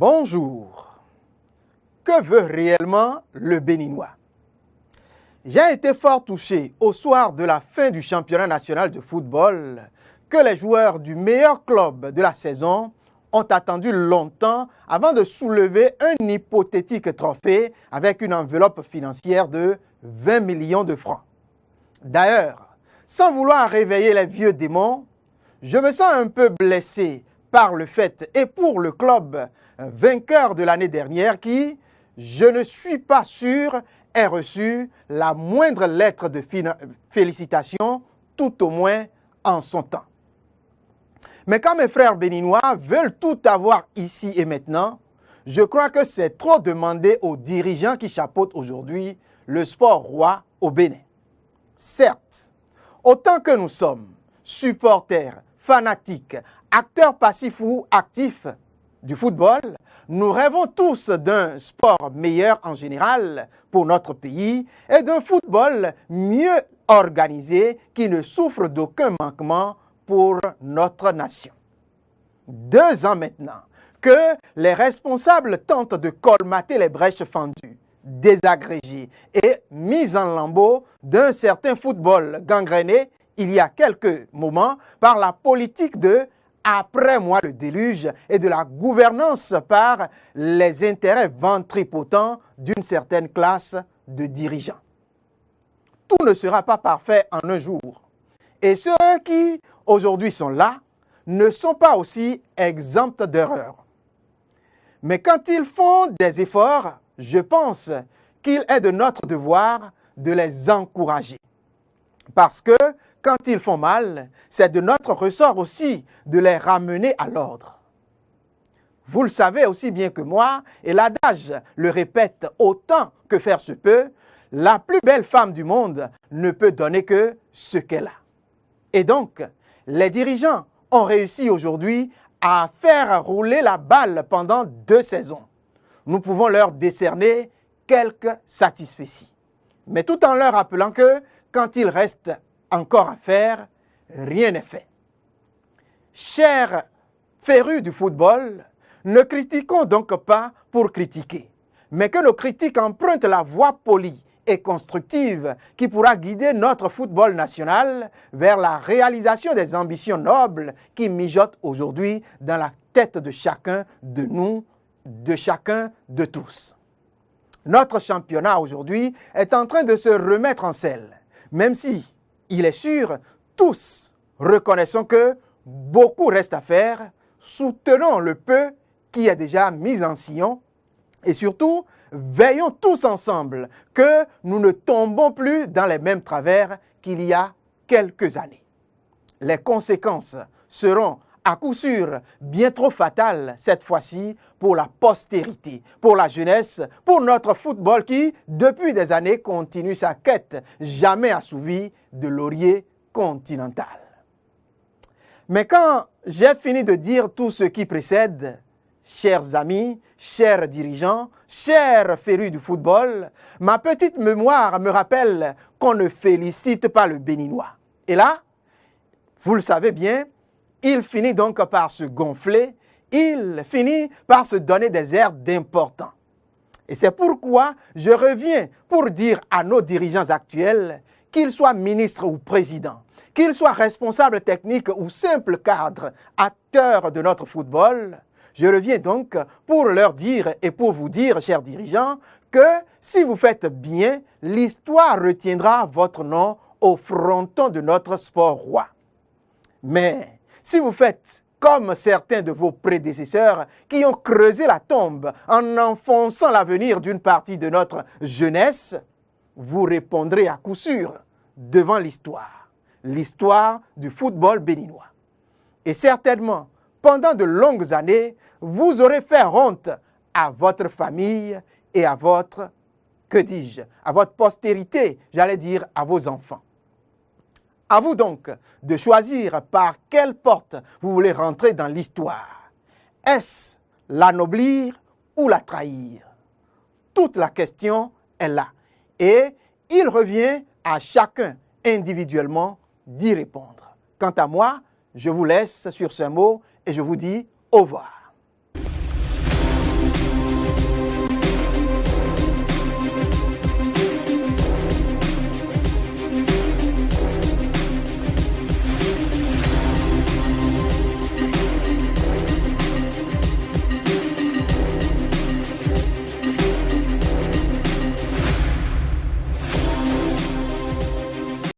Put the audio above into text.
Bonjour. Que veut réellement le Béninois? J'ai été fort touché au soir de la fin du championnat national de football que les joueurs du meilleur club de la saison ont attendu longtemps avant de soulever un hypothétique trophée avec une enveloppe financière de 20 millions de francs. D'ailleurs, sans vouloir réveiller les vieux démons, je me sens un peu blessé par le fait et pour le club vainqueur de l'année dernière qui, je ne suis pas sûr, ait reçu la moindre lettre de félicitations, tout au moins en son temps. Mais quand mes frères béninois veulent tout avoir ici et maintenant, je crois que c'est trop demander aux dirigeants qui chapeautent aujourd'hui le sport roi au Bénin. Certes, autant que nous sommes supporters, fanatiques, acteurs passifs ou actifs du football, nous rêvons tous d'un sport meilleur en général pour notre pays et d'un football mieux organisé qui ne souffre d'aucun manquement pour notre nation. 2 ans maintenant que les responsables tentent de colmater les brèches fendues, désagrégées et mises en lambeaux d'un certain football gangréné il y a quelques moments par la politique de « après moi le déluge » et de la gouvernance par les intérêts ventripotents d'une certaine classe de dirigeants. Tout ne sera pas parfait en un jour. Et ceux qui aujourd'hui sont là ne sont pas aussi exempts d'erreurs. Mais quand ils font des efforts, je pense qu'il est de notre devoir de les encourager. Parce que quand ils font mal, c'est de notre ressort aussi de les ramener à l'ordre. Vous le savez aussi bien que moi, et l'adage le répète autant que faire se peut, la plus belle femme du monde ne peut donner que ce qu'elle a. Et donc, les dirigeants ont réussi aujourd'hui à faire rouler la balle pendant 2 saisons. Nous pouvons leur décerner quelques satisfecits. Mais tout en leur rappelant que quand il reste encore à faire, rien n'est fait. Chers férus du football, ne critiquons donc pas pour critiquer, mais que nos critiques empruntent la voie polie et constructive qui pourra guider notre football national vers la réalisation des ambitions nobles qui mijotent aujourd'hui dans la tête de chacun de nous, de chacun de tous. Notre championnat aujourd'hui est en train de se remettre en selle, même si, il est sûr, tous reconnaissons que beaucoup reste à faire, soutenons le peu qui est déjà mis en sillon et surtout, veillons tous ensemble que nous ne tombons plus dans les mêmes travers qu'il y a quelques années. Les conséquences seront à coup sûr bien trop fatales cette fois-ci pour la postérité, pour la jeunesse, pour notre football qui, depuis des années, continue sa quête jamais assouvie de laurier continental. Mais quand j'ai fini de dire tout ce qui précède, chers amis, chers dirigeants, chers férus du football, ma petite mémoire me rappelle qu'on ne félicite pas le Béninois. Et là, vous le savez bien, il finit donc par se gonfler, il finit par se donner des airs d'important. Et c'est pourquoi je reviens pour dire à nos dirigeants actuels, qu'ils soient ministres ou présidents, qu'ils soient responsables techniques ou simples cadres, acteurs de notre football, je reviens donc pour leur dire et pour vous dire, chers dirigeants, que si vous faites bien, l'histoire retiendra votre nom au fronton de notre sport roi. Mais si vous faites comme certains de vos prédécesseurs qui ont creusé la tombe en enfonçant l'avenir d'une partie de notre jeunesse, vous répondrez à coup sûr devant l'histoire du football béninois. Et certainement, pendant de longues années, vous aurez fait honte à votre famille et à votre, à votre postérité, j'allais dire à vos enfants. À vous donc de choisir par quelle porte vous voulez rentrer dans l'histoire. Est-ce l'anoblir ou la trahir? Toute la question est là. Et il revient à chacun individuellement d'y répondre. Quant à moi, je vous laisse sur ce mot et je vous dis au revoir.